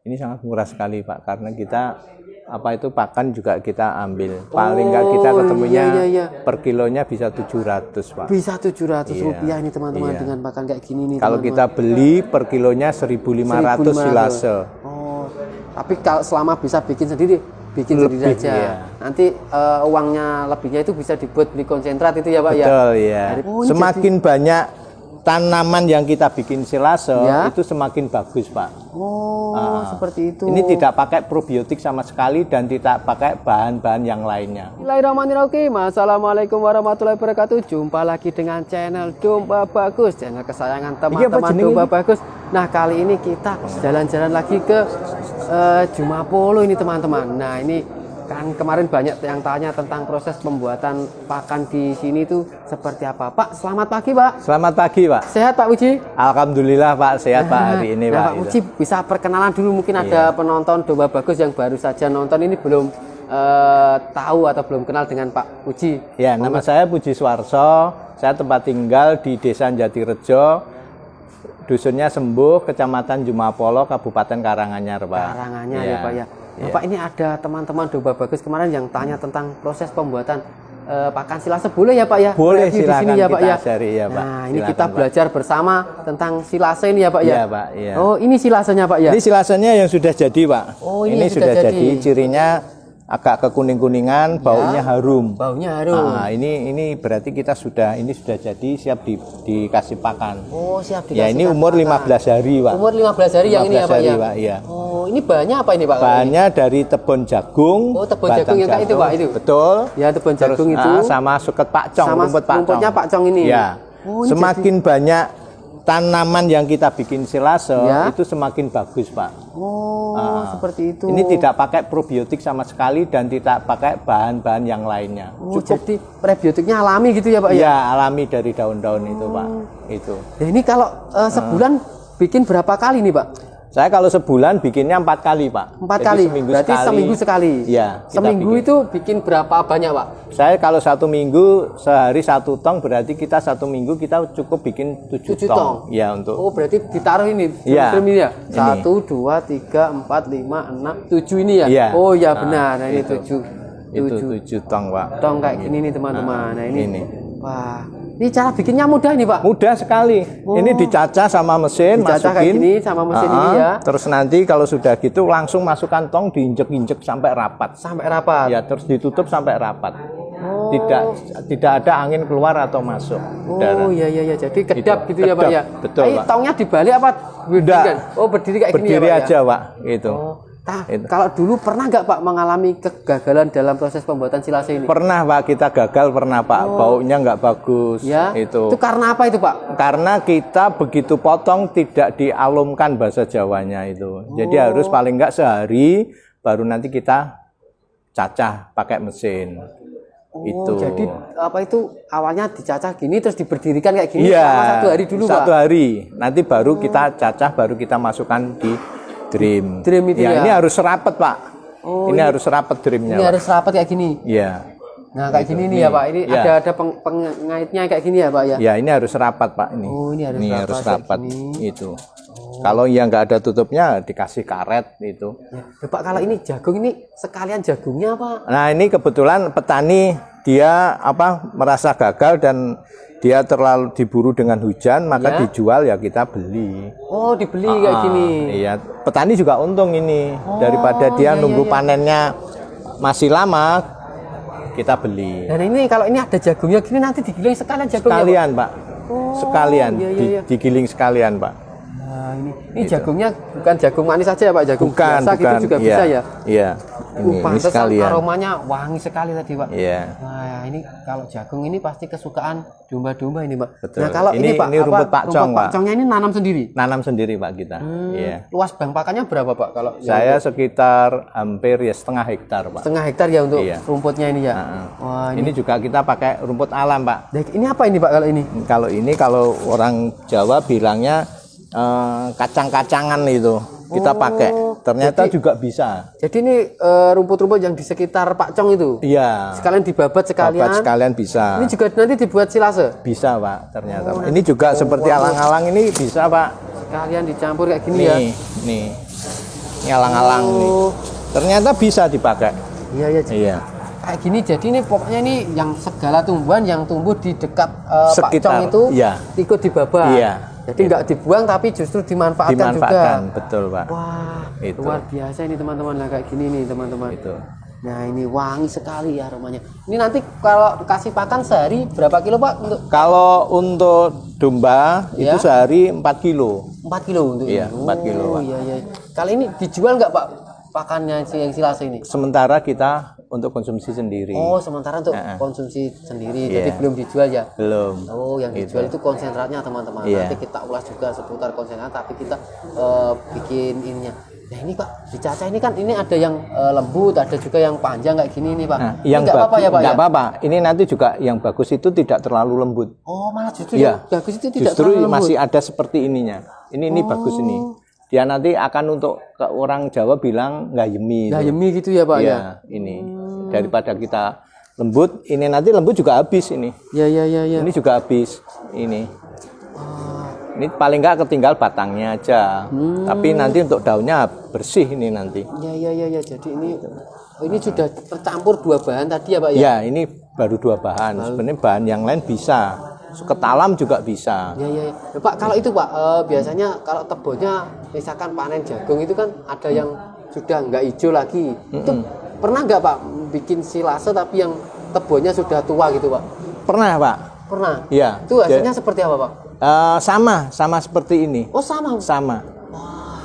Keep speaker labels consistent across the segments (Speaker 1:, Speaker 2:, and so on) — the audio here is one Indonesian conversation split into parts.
Speaker 1: Ini sangat murah sekali Pak, karena kita pakan juga kita ambil. Paling nggak kita ketemunya per kilonya bisa 700 Pak.
Speaker 2: Bisa 700 rupiah ini teman-teman dengan pakan kayak gini nih.
Speaker 1: Kalau kita beli per kilonya 1.500 silase.
Speaker 2: Oh, tapi kalau selama bisa bikin sendiri sendiri aja. Nanti uangnya lebihnya itu bisa dibuat beli konsentrat itu ya Pak.
Speaker 1: Betul ya. Semakin banyak tanaman yang kita bikin silase itu semakin bagus Pak.
Speaker 2: Seperti itu.
Speaker 1: Ini tidak pakai probiotik sama sekali dan tidak pakai bahan-bahan yang lainnya.
Speaker 2: Bismillahirrahmanirrahim. Assalamualaikum warahmatullahi wabarakatuh. Jumpa lagi dengan channel Domba Bagus, channel kesayangan teman-teman Domba Bagus. Nah, kali ini kita jalan-jalan lagi ke Jumapolo ini teman-teman. Nah, ini kan kemarin banyak yang tanya tentang proses pembuatan pakan di sini itu seperti apa. Pak, selamat pagi Pak.
Speaker 1: Selamat pagi Pak.
Speaker 2: Sehat Pak Puji?
Speaker 1: Alhamdulillah Pak, sehat Pak hari ini Pak.
Speaker 2: Pak Puji bisa perkenalan dulu, mungkin ada penonton Domba Bagus yang baru saja nonton ini belum tahu atau belum kenal dengan Pak Puji.
Speaker 1: Ya, nama saya Puji Suwarso. Saya tempat tinggal di Desa Jatirejo, dusunnya Sembuh, Kecamatan Jumapolo, Kabupaten Karanganyar Pak.
Speaker 2: Karanganyar ya Pak ya. Nah, Pak, ini ada teman-teman Domba Bagus kemarin yang tanya tentang proses pembuatan pakan silase, boleh ya Pak ya?
Speaker 1: Boleh,
Speaker 2: di sini ya Pak ya.
Speaker 1: Ya, Pak.
Speaker 2: Nah, ini kita belajar bersama tentang silase ini ya Pak ya.
Speaker 1: Iya Pak. Ya.
Speaker 2: Oh, ini silasenya Pak ya.
Speaker 1: Ini silasenya yang sudah jadi Pak.
Speaker 2: Oh,
Speaker 1: ini sudah jadi. Cirinya agak kekuning-kuningan, baunya harum.
Speaker 2: Baunya harum.
Speaker 1: Nah, ini berarti kita sudah jadi siap dikasih pakan.
Speaker 2: Oh, siap dikasih.
Speaker 1: Ya, ini umur 15 hari Pak.
Speaker 2: Umur 15 hari yang ini ya Pak ya.
Speaker 1: Pak, ya.
Speaker 2: Oh, ini bahannya apa ini Pak?
Speaker 1: Bahannya dari tebon jagung.
Speaker 2: Oh, tebon jagung yang kayak itu Pak itu.
Speaker 1: Betul.
Speaker 2: Ya, tebon jagung itu.
Speaker 1: Sama suket pakcong,
Speaker 2: rumputnya pakcong ini.
Speaker 1: Ya. Oh, semakin banyak tanaman yang kita bikin silase itu semakin bagus Pak.
Speaker 2: Seperti itu.
Speaker 1: Ini tidak pakai probiotik sama sekali dan tidak pakai bahan-bahan yang lainnya.
Speaker 2: Jadi prebiotiknya alami gitu ya Pak ya?
Speaker 1: Iya, alami dari daun-daun itu Pak. Itu.
Speaker 2: Ya, ini kalau sebulan bikin berapa kali nih Pak?
Speaker 1: Saya kalau sebulan bikinnya 4 kali Pak.
Speaker 2: 4 kali? Berarti seminggu sekali?
Speaker 1: Iya.
Speaker 2: Seminggu itu bikin berapa banyak Pak?
Speaker 1: Saya kalau 1 minggu sehari 1 tong, berarti kita 1 minggu kita cukup bikin 7 tong. Ya, untuk.
Speaker 2: Oh, berarti ditaruh ini?
Speaker 1: Iya.
Speaker 2: Ini ya? 1, 2, 3, 4, 5, 6, 7 ini ya?
Speaker 1: Iya.
Speaker 2: Oh ya benar, nah, ini 7.
Speaker 1: Itu 7 tong Pak.
Speaker 2: Tong kayak gini nih teman-teman. Nah ini. Wah. Ini cara bikinnya mudah nih Pak?
Speaker 1: Mudah sekali. Ini dicacah sama mesin,
Speaker 2: dicacah
Speaker 1: masukin.
Speaker 2: Kayak gini sama mesin ini ya.
Speaker 1: Terus nanti kalau sudah gitu langsung masukkan tong, diinjek-injek sampai rapat.
Speaker 2: Sampai rapat?
Speaker 1: Ya, terus ditutup sampai rapat. Tidak ada angin keluar atau masuk.
Speaker 2: Oh iya. Jadi kedap gitu ya Pak ya?
Speaker 1: Betul Pak.
Speaker 2: Tongnya dibalik apa?
Speaker 1: Udah.
Speaker 2: Oh, berdiri kayak gini ya Pak?
Speaker 1: Berdiri aja Pak. Gitu.
Speaker 2: Kalau dulu pernah nggak Pak mengalami kegagalan dalam proses pembuatan silase ini?
Speaker 1: Pernah Pak, kita gagal pernah Pak. Baunya nggak bagus.
Speaker 2: Ya. Itu karena apa itu Pak?
Speaker 1: Karena kita begitu potong tidak dialumkan bahasa Jawanya itu. Jadi harus paling nggak sehari baru nanti kita cacah pakai mesin. Itu.
Speaker 2: Jadi apa itu awalnya dicacah gini terus diberdirikan kayak gini selama 1 hari dulu Pak?
Speaker 1: 1 hari. Nanti baru kita cacah, baru kita masukkan di drim itu ya. Ini harus rapat Pak. Ini harus rapat drimnya.
Speaker 2: Ini harus rapat kayak gini.
Speaker 1: Iya.
Speaker 2: Nah kayak gini nih ya Pak. Ini ada pengaitnya kayak gini ya Pak ya.
Speaker 1: Ya, ini harus rapat Pak ini.
Speaker 2: Oh, ini
Speaker 1: harus rapat itu. Kalau yang nggak ada tutupnya dikasih karet itu.
Speaker 2: Ya, Pak, kalau ini jagung ini sekalian jagungnya Pak.
Speaker 1: Nah, ini kebetulan petani dia merasa gagal dan dia terlalu diburu dengan hujan, maka dijual ya kita beli.
Speaker 2: Oh, dibeli kayak gini.
Speaker 1: Iya, petani juga untung ini. Daripada dia nunggu panennya masih lama, kita beli.
Speaker 2: Dan ini kalau ini ada jagungnya gini nanti digiling sekalian jagungnya.
Speaker 1: Sekalian Pak. Sekalian digiling sekalian Pak.
Speaker 2: Nah, ini jagungnya bukan jagung manis saja ya Pak, jagung biasa gitu juga bisa ya.
Speaker 1: Iya. Ini sekalian.
Speaker 2: Aromanya wangi sekali tadi Pak.
Speaker 1: Iya.
Speaker 2: Nah, ini kalau jagung ini pasti kesukaan domba-domba ini Pak.
Speaker 1: Betul.
Speaker 2: Nah, kalau ini Pak,
Speaker 1: rumput pakcong Pak.
Speaker 2: Pakcongnya ini nanam sendiri?
Speaker 1: Nanam sendiri Pak kita. Iya.
Speaker 2: Luas bank pakannya berapa Pak kalau?
Speaker 1: Saya sekitar hampir setengah hektar Pak.
Speaker 2: Setengah hektar ya untuk rumputnya ini ya.
Speaker 1: Wah, ini juga kita pakai rumput alam Pak.
Speaker 2: Ini apa ini Pak kalau ini?
Speaker 1: Kalau orang Jawa bilangnya kacang-kacangan itu kita pakai. Ternyata juga bisa.
Speaker 2: Jadi ini rumput-rumput yang di sekitar pakcong itu?
Speaker 1: Iya.
Speaker 2: Sekalian dibabat sekalian?
Speaker 1: Babat sekalian bisa.
Speaker 2: Ini juga nanti dibuat silase?
Speaker 1: Bisa Pak, ternyata. Ini juga seperti alang-alang ini bisa Pak.
Speaker 2: Sekalian dicampur kayak gini ya?
Speaker 1: Nih. ngalang-alang nih. Ternyata bisa dipakai.
Speaker 2: Iya, iya.
Speaker 1: Iya.
Speaker 2: Kayak gini, jadi ini pokoknya ini yang segala tumbuhan yang tumbuh di dekat
Speaker 1: Sekitar,
Speaker 2: pakcong itu
Speaker 1: iya.
Speaker 2: ikut dibabak.
Speaker 1: Iya.
Speaker 2: Jadi nggak dibuang tapi justru dimanfaatkan juga.
Speaker 1: Betul, Pak.
Speaker 2: Wah,
Speaker 1: Itu.
Speaker 2: luar biasa ini teman-teman. Nah, kayak gini nih teman-teman.
Speaker 1: Itu.
Speaker 2: Nah, ini wangi sekali ya aromanya. Ini nanti kalau kasih pakan sehari berapa kilo, Pak?
Speaker 1: Kalau untuk domba
Speaker 2: Ya.
Speaker 1: itu sehari 4 kilo.
Speaker 2: 4 kilo untuk
Speaker 1: Iya,
Speaker 2: ini.
Speaker 1: 4 kilo, Pak.
Speaker 2: Iya, iya. Kali ini dijual nggak, Pak? Pakannya yang silase ini?
Speaker 1: Sementara kita untuk konsumsi sendiri.
Speaker 2: Oh, sementara untuk konsumsi sendiri.
Speaker 1: Iya.
Speaker 2: Jadi belum dijual ya?
Speaker 1: Belum.
Speaker 2: Oh, yang dijual itu konsentratnya teman-teman.
Speaker 1: Iya.
Speaker 2: Nanti kita ulas juga seputar konsentrat, tapi kita bikin ininya. Nah ini Pak, di Caca ini kan ini ada yang lembut, ada juga yang panjang kayak gini nih Pak.
Speaker 1: Nah,
Speaker 2: Ini
Speaker 1: yang
Speaker 2: nggak apa-apa ya Pak?
Speaker 1: nggak
Speaker 2: Ya?
Speaker 1: apa-apa. Ini nanti juga yang bagus itu tidak terlalu lembut.
Speaker 2: Oh, malah justru
Speaker 1: Ya,
Speaker 2: yang bagus itu tidak
Speaker 1: justru
Speaker 2: terlalu lembut.
Speaker 1: masih ada seperti ininya. Ini bagus ini. Dia nanti akan untuk ke orang Jawa bilang ngayemi.
Speaker 2: Gayemi gitu ya Pak ya?
Speaker 1: Ya, ini daripada kita lembut, ini nanti lembut juga habis ini.
Speaker 2: Ya, ya, ya, ya.
Speaker 1: Ini juga habis. Ini paling nggak ketinggal batangnya aja. Tapi nanti untuk daunnya bersih ini nanti.
Speaker 2: Ya, ya, ya, ya. Jadi ini sudah tercampur dua bahan tadi ya Pak ya?
Speaker 1: Ya, ini baru 2 bahan. Sebenarnya bahan yang lain bisa. Ketalam juga bisa.
Speaker 2: Ya, ya, ya. Nah, Pak, kalau itu Pak, biasanya kalau tebonnya misalkan panen jagung itu kan ada yang sudah nggak hijau lagi. Itu pernah nggak Pak bikin silase tapi yang tebonnya sudah tua gitu Pak?
Speaker 1: Pernah, Pak?
Speaker 2: Pernah.
Speaker 1: Iya.
Speaker 2: Itu hasilnya seperti apa Pak?
Speaker 1: Sama seperti ini.
Speaker 2: Oh sama.
Speaker 1: Sama.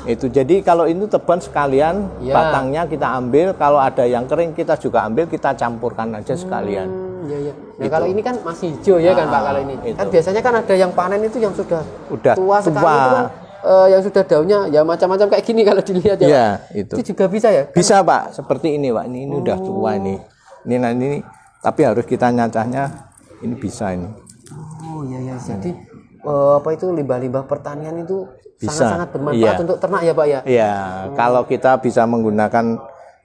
Speaker 1: Itu jadi kalau itu tebon sekalian
Speaker 2: Ya.
Speaker 1: batangnya kita ambil, kalau ada yang kering kita juga ambil, kita campurkan aja sekalian.
Speaker 2: Iya, iya. Nah kalau ini kan masih hijau ya kan Pak kalau ini.
Speaker 1: itu.
Speaker 2: Kan biasanya kan ada yang panen itu yang sudah
Speaker 1: Udah
Speaker 2: tua sekali itu kan yang sudah daunnya ya macam-macam kayak gini kalau dilihat ya.
Speaker 1: Iya,
Speaker 2: Pak.
Speaker 1: itu.
Speaker 2: Itu juga bisa ya?
Speaker 1: Bisa, Pak, seperti ini, Pak. Ini udah tua ini. Ini tapi harus kita nyacahnya ini bisa ini.
Speaker 2: Oh iya iya. Jadi apa itu limbah-limbah pertanian itu
Speaker 1: Bisa.
Speaker 2: sangat-sangat bermanfaat
Speaker 1: Iya.
Speaker 2: untuk ternak ya Pak ya?
Speaker 1: Iya, kalau kita bisa menggunakan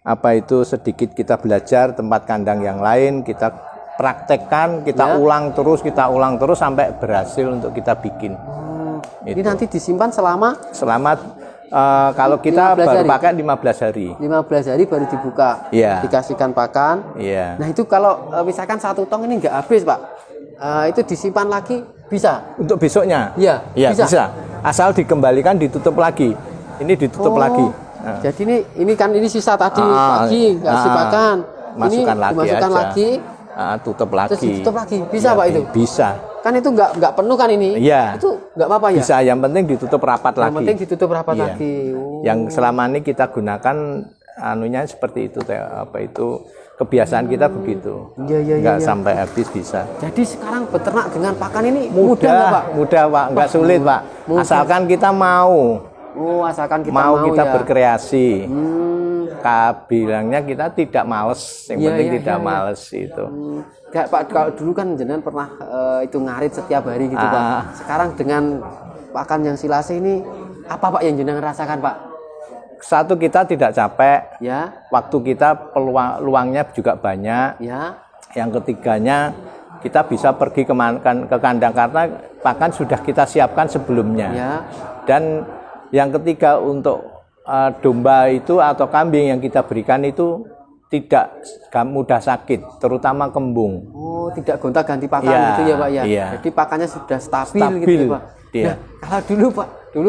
Speaker 1: apa itu sedikit kita belajar tempat kandang yang lain, kita praktekkan, kita ulang terus sampai berhasil untuk kita bikin.
Speaker 2: Ini nanti disimpan selama
Speaker 1: Kalau kita
Speaker 2: 15
Speaker 1: baru
Speaker 2: hari.
Speaker 1: pakai 15 hari.
Speaker 2: 15 hari baru dibuka.
Speaker 1: Iya.
Speaker 2: Dikasihkan pakan.
Speaker 1: Iya.
Speaker 2: Nah itu kalau misalkan 1 tong ini nggak habis Pak, itu disimpan lagi bisa?
Speaker 1: Untuk besoknya?
Speaker 2: Iya,
Speaker 1: Iya,
Speaker 2: bisa.
Speaker 1: bisa. Asal dikembalikan, ditutup lagi. Ini ditutup lagi. Nah.
Speaker 2: Jadi ini kan ini sisa tadi pagi nggak kasih pakan.
Speaker 1: Masukkan
Speaker 2: ini
Speaker 1: lagi
Speaker 2: dimasukkan
Speaker 1: aja.
Speaker 2: lagi.
Speaker 1: Tutup lagi.
Speaker 2: Terus ditutup lagi. Bisa
Speaker 1: Ya,
Speaker 2: Pak itu?
Speaker 1: Bisa.
Speaker 2: Kan itu nggak penuh kan ini?
Speaker 1: Iya.
Speaker 2: Itu nggak apa-apa ya?
Speaker 1: Bisa, yang penting ditutup rapat
Speaker 2: Yang
Speaker 1: lagi.
Speaker 2: penting ditutup rapat
Speaker 1: Iya.
Speaker 2: lagi. Oh.
Speaker 1: Yang selama ini kita gunakan anunya seperti itu, kebiasaan kita begitu.
Speaker 2: Iya, iya,
Speaker 1: Nggak
Speaker 2: iya.
Speaker 1: sampai habis bisa.
Speaker 2: Jadi sekarang beternak dengan pakan ini mudah nggak Pak?
Speaker 1: Mudah, Pak, nggak sulit, Pak. Asalkan kita mau
Speaker 2: Asalkan kita
Speaker 1: kita
Speaker 2: ya.
Speaker 1: berkreasi. Bilangnya kita tidak males, yang
Speaker 2: Iya,
Speaker 1: penting
Speaker 2: iya,
Speaker 1: tidak
Speaker 2: iya,
Speaker 1: males itu.
Speaker 2: Kayak Pak, kalau dulu kan jenengan pernah itu ngarit setiap hari gitu Pak. Sekarang dengan pakan yang silase ini apa Pak yang jenengan rasakan Pak?
Speaker 1: Satu, kita tidak capek,
Speaker 2: Ya,
Speaker 1: waktu kita luangnya juga banyak.
Speaker 2: ya.
Speaker 1: Yang ketiganya, kita bisa pergi ke kandang karena pakan sudah kita siapkan sebelumnya.
Speaker 2: Ya.
Speaker 1: Dan yang ketiga, untuk domba itu atau kambing yang kita berikan itu tidak mudah sakit, terutama kembung.
Speaker 2: Oh, tidak gonta-ganti pakan
Speaker 1: Iya,
Speaker 2: gitu ya Pak ya.
Speaker 1: iya.
Speaker 2: Jadi pakannya sudah stabil gitu
Speaker 1: Stabil,
Speaker 2: ya, Pak.
Speaker 1: iya.
Speaker 2: Nah, kalau dulu Pak,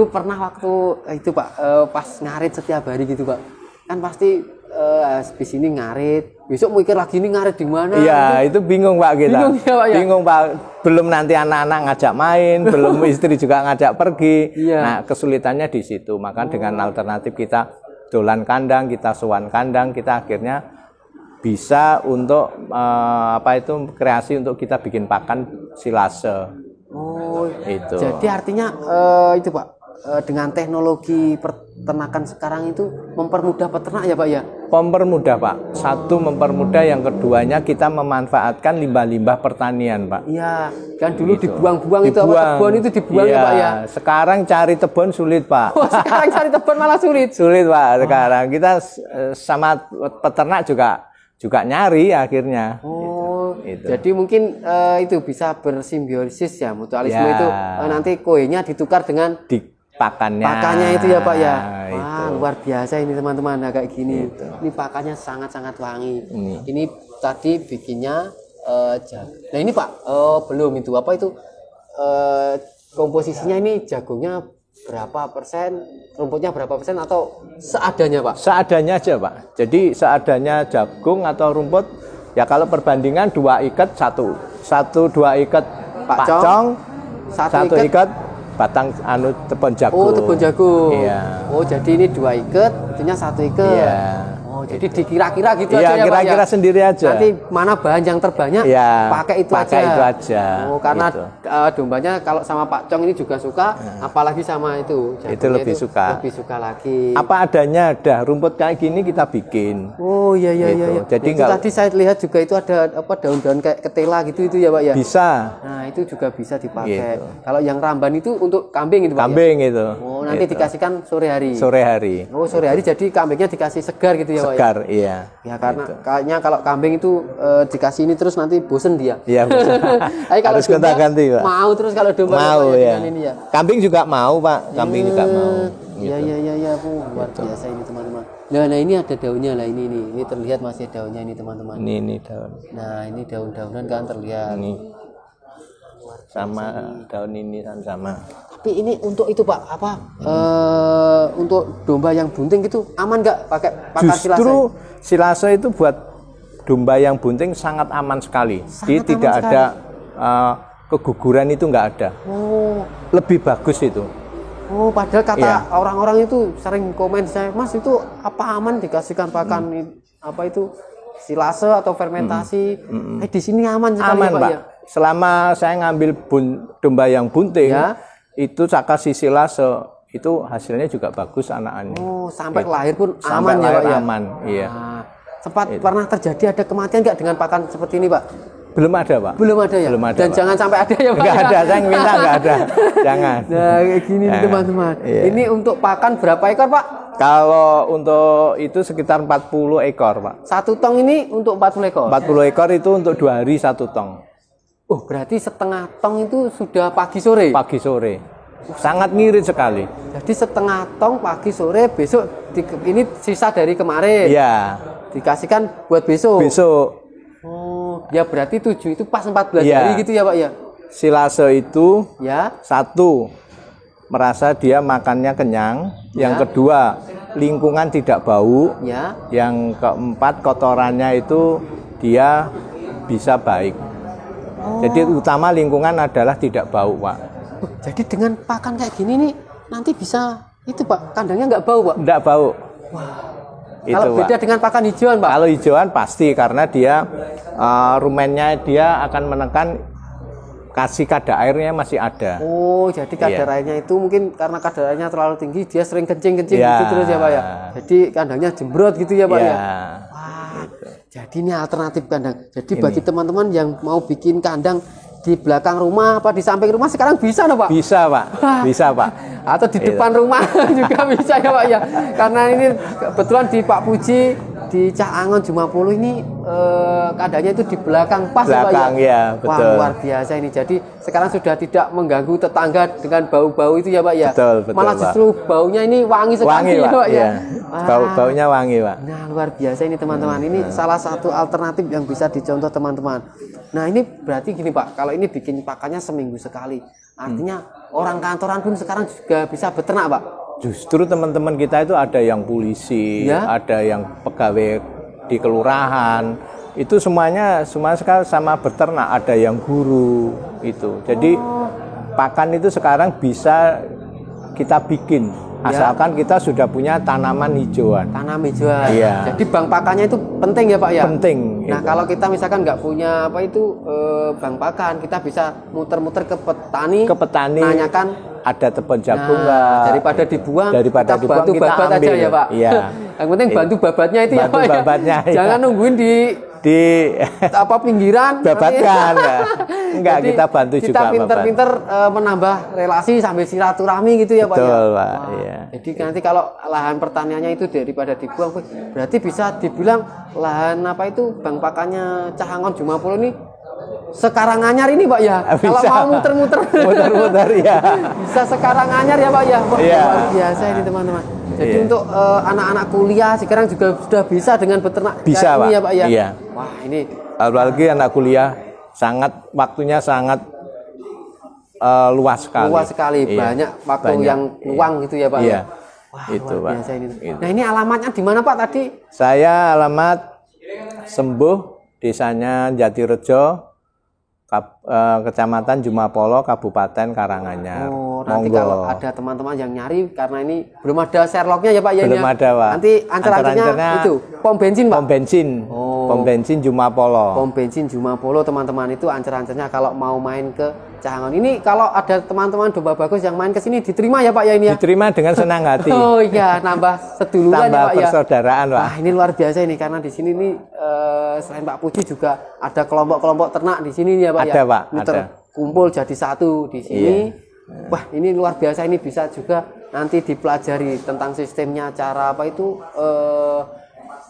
Speaker 2: pernah waktu itu Pak pas ngarit setiap hari gitu Pak. Kan pasti habis ini ngarit, besok mikir lagi ini ngarit di mana?
Speaker 1: Iya, itu bingung Pak kita.
Speaker 2: Bingung ya, Pak, ya?
Speaker 1: Bingung Pak. Belum nanti anak-anak ngajak main, belum istri juga ngajak pergi.
Speaker 2: Iya.
Speaker 1: Nah, kesulitannya di situ. Maka dengan alternatif kita dolan kandang, kita sowan kandang, kita akhirnya bisa untuk kreasi untuk kita bikin pakan silase.
Speaker 2: Oh,
Speaker 1: Itu.
Speaker 2: jadi artinya itu Pak, dengan teknologi peternakan sekarang itu mempermudah peternak ya Pak ya?
Speaker 1: Mempermudah Pak. Satu, mempermudah. Yang keduanya, kita memanfaatkan limbah-limbah pertanian Pak.
Speaker 2: Iya, kan dulu
Speaker 1: Gitu.
Speaker 2: dibuang-buang itu apa tebon itu dibuang ya
Speaker 1: Iya,
Speaker 2: Pak ya?
Speaker 1: sekarang cari tebon sulit Pak.
Speaker 2: Oh, sekarang cari tebon malah sulit.
Speaker 1: Sulit Pak sekarang. Kita sama peternak juga nyari akhirnya.
Speaker 2: Oh,
Speaker 1: Itu.
Speaker 2: jadi mungkin itu bisa bersimbiosis ya, mutualisme
Speaker 1: Ya.
Speaker 2: itu nanti koinnya ditukar dengan Pakannya itu ya Pak ya.
Speaker 1: Nah,
Speaker 2: Wah, luar biasa ini teman-teman. Nah, kayak gini. Ini pakannya sangat-sangat wangi. Ini tadi bikinnya nah ini Pak, belum itu apa itu komposisinya ini jagungnya berapa persen, rumputnya berapa persen atau seadanya Pak?
Speaker 1: Seadanya aja Pak. Jadi seadanya jagung atau rumput ya kalau perbandingan 2 ikat 2 ikat pacong, 1 ikat batang tepung jagung.
Speaker 2: Oh, tepung jagung.
Speaker 1: Iya.
Speaker 2: Oh, jadi ini 2 ikat, itunya 1 ikat.
Speaker 1: Iya.
Speaker 2: Oh, jadi dikira-kira gitu
Speaker 1: iya,
Speaker 2: aja ya
Speaker 1: kira-kira
Speaker 2: Pak ya?
Speaker 1: sendiri aja.
Speaker 2: Nanti mana bahan yang terbanyak
Speaker 1: ya,
Speaker 2: pakai itu
Speaker 1: aja.
Speaker 2: Oh, karena
Speaker 1: gitu.
Speaker 2: Dombanya kalau sama Pak Cong ini juga suka, apalagi sama itu.
Speaker 1: Itu lebih suka.
Speaker 2: Lebih suka lagi.
Speaker 1: Apa adanya, dah rumput kayak gini kita bikin.
Speaker 2: Oh iya iya
Speaker 1: gitu.
Speaker 2: iya.
Speaker 1: Jadi
Speaker 2: itu tadi saya lihat juga itu ada apa daun-daun kayak ketela gitu itu ya Pak ya.
Speaker 1: Bisa.
Speaker 2: Nah itu juga bisa dipakai.
Speaker 1: Gitu.
Speaker 2: Kalau yang ramban itu untuk kambing itu Pak.
Speaker 1: Kambing ya? Itu.
Speaker 2: Oh nanti
Speaker 1: gitu.
Speaker 2: dikasihkan sore hari.
Speaker 1: Sore hari.
Speaker 2: Oh sore hari jadi kambingnya dikasih segar gitu ya Pak.
Speaker 1: Segar iya.
Speaker 2: Ya karena kayaknya kalau kambing itu dikasih ini terus nanti bosen dia.
Speaker 1: Iya.
Speaker 2: Kalau
Speaker 1: harus gonta-ganti Pak.
Speaker 2: Mau terus kalau domba
Speaker 1: mau ya.
Speaker 2: Ini ya.
Speaker 1: Kambing juga mau Pak. Kambing juga mau.
Speaker 2: Iya
Speaker 1: Gitu.
Speaker 2: iya luar biasa ini teman-teman. Nah ini ada daunnya lah ini terlihat masih daunnya ini teman-teman.
Speaker 1: Ini daun.
Speaker 2: Nah ini daun-daunan kan terlihat.
Speaker 1: Ini sama daun ini kan sama.
Speaker 2: Tapi ini untuk itu Pak apa? Untuk domba yang bunting gitu aman nggak pakai pakan silase?
Speaker 1: Justru silase itu buat domba yang bunting sangat aman sekali. Jadi tidak ada keguguran itu nggak ada.
Speaker 2: Oh.
Speaker 1: Lebih bagus itu.
Speaker 2: Oh, padahal kata orang-orang itu sering komen saya, Mas itu apa aman dikasihkan pakan apa itu silase atau fermentasi? Di sini aman sekali
Speaker 1: aman,
Speaker 2: ya,
Speaker 1: Pak.
Speaker 2: Ya?
Speaker 1: Selama saya ngambil domba yang bunting, itu saya kasih silase, itu hasilnya juga bagus anak-anak.
Speaker 2: Oh, sampai lahir pun
Speaker 1: sampai
Speaker 2: aman ya, Pak ya?
Speaker 1: Aman, iya.
Speaker 2: Nah, sempat pernah terjadi ada kematian nggak dengan pakan seperti ini, Pak?
Speaker 1: Belum ada Pak.
Speaker 2: Belum ada ya?
Speaker 1: Belum ada,
Speaker 2: dan
Speaker 1: Pak.
Speaker 2: Jangan sampai ada ya Pak?
Speaker 1: Nggak ada, saya minta nggak ada. Jangan.
Speaker 2: Nah kayak gini nih teman-teman.
Speaker 1: Iya.
Speaker 2: Ini untuk pakan berapa ekor Pak?
Speaker 1: Kalau untuk itu sekitar 40 ekor Pak.
Speaker 2: 1 tong ini untuk 40 ekor?
Speaker 1: 40 ekor itu untuk 2 hari 1 tong.
Speaker 2: Oh berarti setengah tong itu sudah pagi sore?
Speaker 1: Pagi sore. Sangat ngirit sekali.
Speaker 2: Jadi setengah tong pagi sore besok ini sisa dari kemarin?
Speaker 1: Iya.
Speaker 2: Dikasihkan buat besok?
Speaker 1: Besok.
Speaker 2: Oh, ya berarti 7 itu pas 14 hari gitu ya Pak ya?
Speaker 1: Silase itu
Speaker 2: ya.
Speaker 1: 1 merasa dia makannya kenyang, yang kedua lingkungan tidak bau, yang keempat kotorannya itu dia bisa baik. Jadi utama lingkungan adalah tidak bau Pak.
Speaker 2: Jadi dengan pakan kayak gini nih nanti bisa itu Pak kandangnya nggak bau Pak?
Speaker 1: Nggak bau.
Speaker 2: Wah.
Speaker 1: Itu,
Speaker 2: kalau beda
Speaker 1: Pak.
Speaker 2: dengan pakan hijauan Pak?
Speaker 1: Kalau hijauan pasti karena dia rumennya dia akan menekan kasih kadar airnya masih ada.
Speaker 2: Oh jadi kadar airnya itu mungkin karena kadar airnya terlalu tinggi dia sering kencing-kencing gitu terus ya Pak ya? Jadi kandangnya jembrot gitu ya Pak ya? Wah gitu. Jadi ini alternatif kandang. Jadi bagi teman-teman yang mau bikin kandang di belakang rumah apa di samping rumah sekarang bisa no Pak?
Speaker 1: Bisa Pak, bisa Pak.
Speaker 2: Atau di depan rumah juga bisa ya Pak ya. Karena ini kebetulan di Pak Puji di Cak Angon Jumapuluh ini kandangnya itu di belakang pas
Speaker 1: belakang,
Speaker 2: Pak ya.
Speaker 1: Betul.
Speaker 2: Wah luar biasa ini. Jadi sekarang sudah tidak mengganggu tetangga dengan bau-bau itu ya Pak ya.
Speaker 1: Betul,
Speaker 2: malah justru
Speaker 1: Pak.
Speaker 2: Baunya ini wangi sekali
Speaker 1: wangi,
Speaker 2: ya Pak ya.
Speaker 1: Baunya wangi Pak.
Speaker 2: Nah luar biasa ini teman-teman. Ini salah satu alternatif yang bisa dicontoh teman-teman. Nah ini berarti gini Pak, kalau ini bikin pakannya seminggu sekali, artinya orang kantoran pun sekarang juga bisa beternak Pak?
Speaker 1: Justru teman-teman kita itu ada yang polisi, ada yang pegawai di kelurahan, itu semuanya sekali sama beternak, ada yang guru itu. Jadi pakan itu sekarang bisa kita bikin. Asalkan kita sudah punya tanaman hijauan.
Speaker 2: Tanam hijauan.
Speaker 1: Iya.
Speaker 2: Jadi bank pakannya itu penting ya Pak ya?
Speaker 1: Penting.
Speaker 2: Nah itu. Kalau kita misalkan nggak punya apa itu bank pakan, kita bisa muter-muter ke petani.
Speaker 1: Ke petani.
Speaker 2: Nanyakan
Speaker 1: ada tepung jagung nggak?
Speaker 2: Daripada dibuang,
Speaker 1: kita
Speaker 2: bantu babat aja ya Pak.
Speaker 1: Iya.
Speaker 2: Yang penting bantu babatnya itu
Speaker 1: bantu
Speaker 2: ya Pak.
Speaker 1: Babatnya,
Speaker 2: ya. Jangan nungguin di apa pinggiran
Speaker 1: babatkan enggak
Speaker 2: jadi,
Speaker 1: kita bantu
Speaker 2: kita
Speaker 1: juga
Speaker 2: pinter-pinter menambah relasi sambil silaturahmi gitu ya Pak.
Speaker 1: Betul
Speaker 2: ya?
Speaker 1: Pak. Iya.
Speaker 2: Jadi nanti kalau lahan pertaniannya itu daripada dibuang berarti bisa dibilang lahan apa itu bank pakannya Cak Angon Jumapuluh ini Sekaranganyar ini Pak ya. Kalau
Speaker 1: Bisa.
Speaker 2: mau muter-muter.
Speaker 1: Muter-muter ya.
Speaker 2: Bisa Sekaranganyar ya Pak ya. Wah,
Speaker 1: Iya.
Speaker 2: luar biasa ini teman-teman. Jadi
Speaker 1: Iya.
Speaker 2: untuk anak-anak kuliah sekarang juga sudah bisa dengan beternak
Speaker 1: Bisa,
Speaker 2: kayak
Speaker 1: Pak.
Speaker 2: ini ya Pak ya.
Speaker 1: Iya.
Speaker 2: Wah, ini
Speaker 1: Apalagi anak kuliah waktunya sangat luas sekali.
Speaker 2: luas sekali,
Speaker 1: Iya.
Speaker 2: banyak waktu
Speaker 1: Banyak.
Speaker 2: yang luang gitu ya Pak.
Speaker 1: Iya.
Speaker 2: Ya? Wah,
Speaker 1: Itu,
Speaker 2: luar
Speaker 1: Pak.
Speaker 2: biasa ini.
Speaker 1: Itu.
Speaker 2: Nah, ini alamatnya di mana Pak tadi?
Speaker 1: Saya alamat Sembuh, desanya Jatirejo, Kecamatan Jumapolo, Kabupaten Karanganyar.
Speaker 2: Oh, nanti
Speaker 1: Monggo.
Speaker 2: kalau ada teman-teman yang nyari karena ini belum ada Sherlocknya ya Pak ya.
Speaker 1: Belum
Speaker 2: ini ya?
Speaker 1: ada, Pak.
Speaker 2: Nanti ancar-ancarnya itu pom bensin Pak.
Speaker 1: Pom bensin.
Speaker 2: Oh.
Speaker 1: Pom bensin Jumapolo.
Speaker 2: Pom bensin Jumapolo teman-teman itu ancar-ancarnya kalau mau main ke Cahangon. Ini kalau ada teman-teman domba bagus yang main ke sini diterima ya Pak ya ini ya.
Speaker 1: Diterima dengan senang hati.
Speaker 2: Oh iya, nambah seduluran
Speaker 1: Tambah
Speaker 2: ya Pak ya.
Speaker 1: persaudaraan, Pak.
Speaker 2: Wah, ini luar biasa ini karena di sini nih selain Pak Puji juga ada kelompok-kelompok ternak di sini ya Pak ya.
Speaker 1: Ada, Pak,
Speaker 2: Ini
Speaker 1: ada.
Speaker 2: terkumpul jadi satu di sini.
Speaker 1: Iya.
Speaker 2: Wah, ini luar biasa, ini bisa juga nanti dipelajari tentang sistemnya, cara apa itu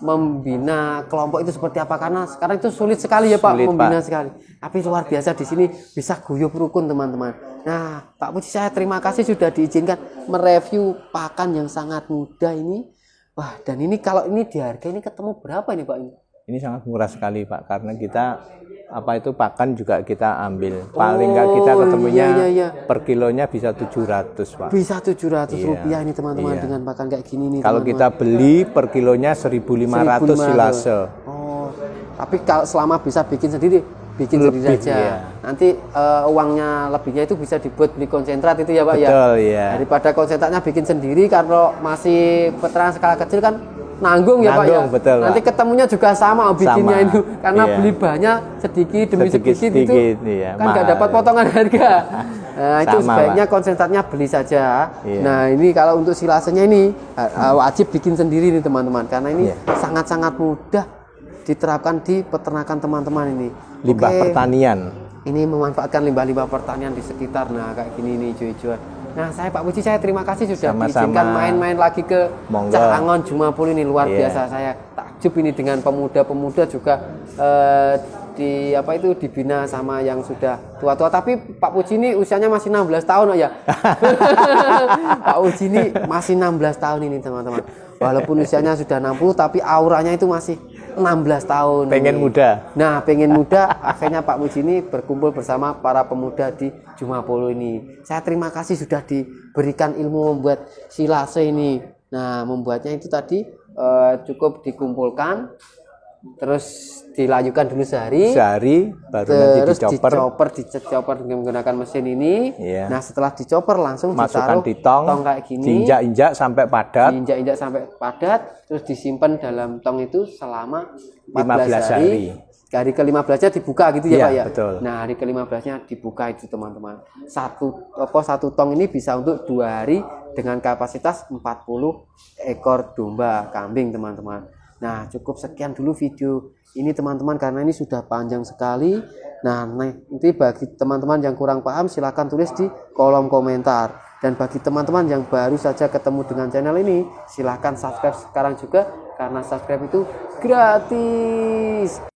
Speaker 2: membina kelompok itu seperti apa, karena sekarang itu sulit sekali ya Pak
Speaker 1: Sulit,
Speaker 2: membina
Speaker 1: Pak.
Speaker 2: sekali. Tapi luar biasa di sini bisa guyup rukun teman-teman. Nah, Pak Puji, saya terima kasih sudah diizinkan mereview pakan yang sangat mudah ini. Wah, dan ini kalau ini di harga ini ketemu berapa ini Pak ini?
Speaker 1: Ini sangat murah sekali Pak, karena kita pakan juga kita ambil. Paling nggak kita ketemunya
Speaker 2: iya.
Speaker 1: per kilonya bisa 700 Pak.
Speaker 2: Bisa 700
Speaker 1: Iya,
Speaker 2: rupiah ini teman-teman
Speaker 1: iya.
Speaker 2: dengan pakan kayak gini nih.
Speaker 1: Kalau
Speaker 2: teman-teman.
Speaker 1: kita beli per kilonya 1.500 silase.
Speaker 2: Oh, tapi kalau selama bisa bikin sendiri
Speaker 1: Lebih,
Speaker 2: saja.
Speaker 1: iya.
Speaker 2: Nanti uangnya lebihnya itu bisa dibuat beli konsentrat itu ya Pak ya.
Speaker 1: Betul, iya.
Speaker 2: Daripada konsentratnya bikin sendiri, kalau masih peternak skala kecil kan nanggung ya Pak ya.
Speaker 1: Nanggung, betul,
Speaker 2: Nanti
Speaker 1: Pak.
Speaker 2: ketemunya juga sama bikinnya
Speaker 1: Sama,
Speaker 2: itu, karena
Speaker 1: iya.
Speaker 2: beli banyak sedikit demi sedikit, itu
Speaker 1: Sedikit-sedikit, iya,
Speaker 2: kan nggak
Speaker 1: mahal.
Speaker 2: dapat potongan harga. Nah, itu
Speaker 1: Sama,
Speaker 2: sebaiknya konsentratnya beli saja.
Speaker 1: Iya.
Speaker 2: Nah, ini kalau untuk silasenya ini wajib bikin sendiri nih teman-teman, karena ini
Speaker 1: Iya.
Speaker 2: sangat-sangat mudah diterapkan di peternakan teman-teman ini.
Speaker 1: Limbah
Speaker 2: Oke.
Speaker 1: pertanian.
Speaker 2: Ini memanfaatkan limbah-limbah pertanian di sekitar, nah kayak gini nih hijau-hijauan. Nah, saya Pak Puji, saya terima kasih sudah
Speaker 1: Sama-sama.
Speaker 2: diizinkan main-main lagi ke
Speaker 1: Monggo.
Speaker 2: Cahangon Jumapolo ini, luar
Speaker 1: Iya.
Speaker 2: biasa. Saya takjub ini dengan pemuda-pemuda juga dibina sama yang sudah tua-tua. Tapi Pak Puji ini usianya masih 16 tahun ya. Pak Puji ini masih 16 tahun ini teman-teman. Walaupun usianya sudah 60 tapi auranya itu masih 16 tahun.
Speaker 1: Pengen
Speaker 2: ini.
Speaker 1: muda.
Speaker 2: Nah, pengen muda, akhirnya Pak Puji ini berkumpul bersama para pemuda di Jumapolo ini. Saya terima kasih sudah diberikan ilmu membuat silase ini. Nah, membuatnya itu tadi cukup dikumpulkan, terus dilayukan dulu sehari,
Speaker 1: baru nanti
Speaker 2: terus
Speaker 1: dicoper.
Speaker 2: dengan menggunakan mesin ini.
Speaker 1: Iya.
Speaker 2: Nah, setelah dicoper langsung
Speaker 1: Masukkan
Speaker 2: ditaruh
Speaker 1: di tong
Speaker 2: kayak gini,
Speaker 1: diinjak-injak sampai padat.
Speaker 2: diinjak-injak sampai padat, terus disimpan dalam tong itu selama
Speaker 1: 15 hari.
Speaker 2: Hari ke-15-nya dibuka gitu ya
Speaker 1: Iya,
Speaker 2: Pak ya.
Speaker 1: betul.
Speaker 2: Nah, hari ke-15-nya dibuka itu teman-teman. Satu tong ini bisa untuk 2 hari dengan kapasitas 40 ekor domba kambing teman-teman. Nah, cukup sekian dulu video ini teman-teman, karena ini sudah panjang sekali. Nah, nanti bagi teman-teman yang kurang paham silahkan tulis di kolom komentar. Dan bagi teman-teman yang baru saja ketemu dengan channel ini, silahkan subscribe sekarang juga, karena subscribe itu gratis.